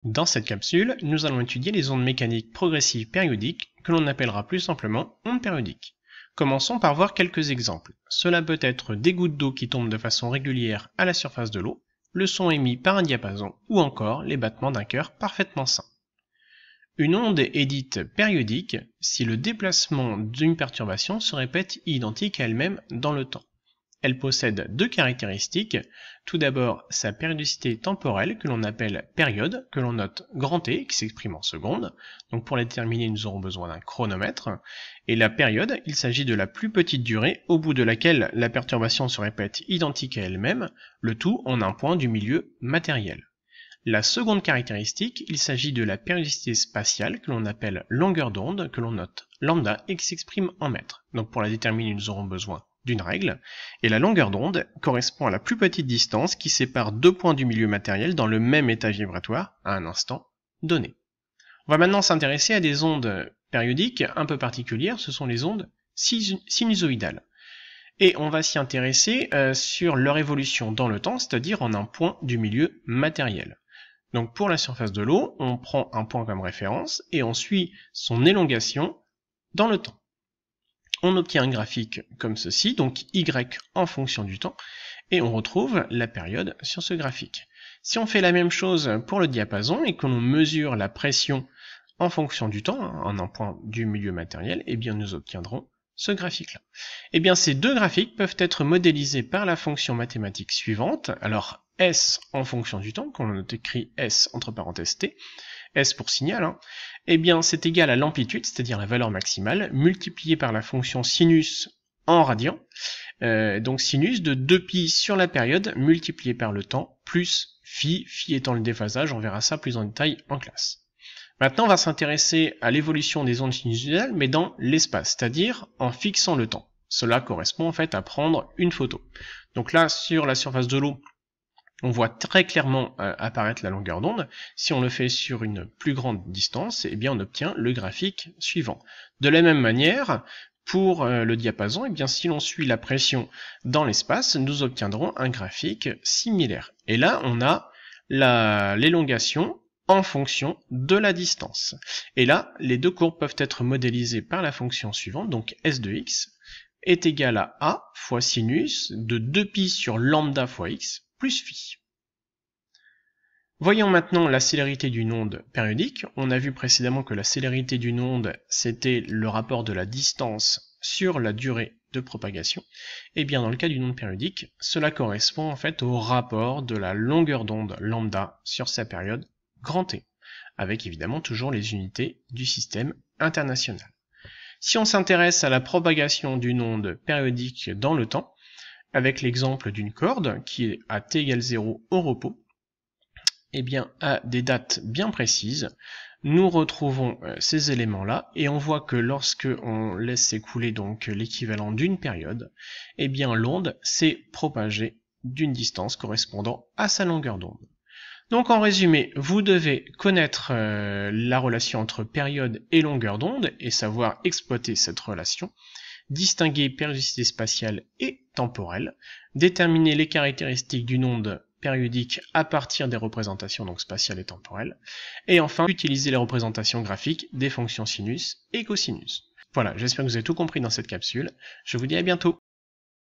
Dans cette capsule, nous allons étudier les ondes mécaniques progressives périodiques que l'on appellera plus simplement ondes périodiques. Commençons par voir quelques exemples. Cela peut être des gouttes d'eau qui tombent de façon régulière à la surface de l'eau, le son émis par un diapason ou encore les battements d'un cœur parfaitement sain. Une onde est dite périodique si le déplacement d'une perturbation se répète identique à elle-même dans le temps. Elle possède deux caractéristiques. Tout d'abord, sa périodicité temporelle, que l'on appelle période, que l'on note grand T, qui s'exprime en secondes. Donc pour la déterminer, nous aurons besoin d'un chronomètre. Et la période, il s'agit de la plus petite durée, au bout de laquelle la perturbation se répète identique à elle-même, le tout en un point du milieu matériel. La seconde caractéristique, il s'agit de la périodicité spatiale, que l'on appelle longueur d'onde, que l'on note lambda, et qui s'exprime en mètres. Donc pour la déterminer, nous aurons besoin d'une règle, et la longueur d'onde correspond à la plus petite distance qui sépare deux points du milieu matériel dans le même état vibratoire à un instant donné. On va maintenant s'intéresser à des ondes périodiques un peu particulières, ce sont les ondes sinusoïdales. Et on va s'y intéresser sur leur évolution dans le temps, c'est-à-dire en un point du milieu matériel. Donc pour la surface de l'eau, on prend un point comme référence et on suit son élongation dans le temps. On obtient un graphique comme ceci, donc Y en fonction du temps, et on retrouve la période sur ce graphique. Si on fait la même chose pour le diapason et que l'on mesure la pression en fonction du temps, en un point du milieu matériel, eh bien nous obtiendrons ce graphique-là. Eh bien ces deux graphiques peuvent être modélisés par la fonction mathématique suivante. Alors S en fonction du temps, qu'on écrit S entre parenthèses T, S pour signal, eh bien c'est égal à l'amplitude, c'est-à-dire la valeur maximale, multipliée par la fonction sinus en radian, donc sinus de 2pi sur la période, multiplié par le temps, plus phi, phi étant le déphasage, on verra ça plus en détail en classe. Maintenant on va s'intéresser à l'évolution des ondes sinusoïdales, mais dans l'espace, c'est-à-dire en fixant le temps. Cela correspond en fait à prendre une photo. Donc là, sur la surface de l'eau, on voit très clairement apparaître la longueur d'onde. Si on le fait sur une plus grande distance, eh bien on obtient le graphique suivant. De la même manière, pour le diapason, eh bien si l'on suit la pression dans l'espace, nous obtiendrons un graphique similaire. Et là, on a l'élongation en fonction de la distance. Et là, les deux courbes peuvent être modélisées par la fonction suivante, donc S de x est égal à A fois sinus de 2pi sur lambda fois x, plus phi. Voyons maintenant la célérité d'une onde périodique. On a vu précédemment que la célérité d'une onde, c'était le rapport de la distance sur la durée de propagation. Et bien dans le cas d'une onde périodique, cela correspond en fait au rapport de la longueur d'onde lambda sur sa période grand T, avec évidemment toujours les unités du système international. Si on s'intéresse à la propagation d'une onde périodique dans le temps, avec l'exemple d'une corde qui est à t égale 0 au repos, et bien à des dates bien précises, nous retrouvons ces éléments-là et on voit que lorsque on laisse s'écouler donc l'équivalent d'une période, et bien l'onde s'est propagée d'une distance correspondant à sa longueur d'onde. Donc en résumé, vous devez connaître la relation entre période et longueur d'onde et savoir exploiter cette relation, distinguer périodicité spatiale et temporelle, déterminer les caractéristiques d'une onde périodique à partir des représentations donc spatiales et temporelles, et enfin utiliser les représentations graphiques des fonctions sinus et cosinus. Voilà, j'espère que vous avez tout compris dans cette capsule. Je vous dis à bientôt.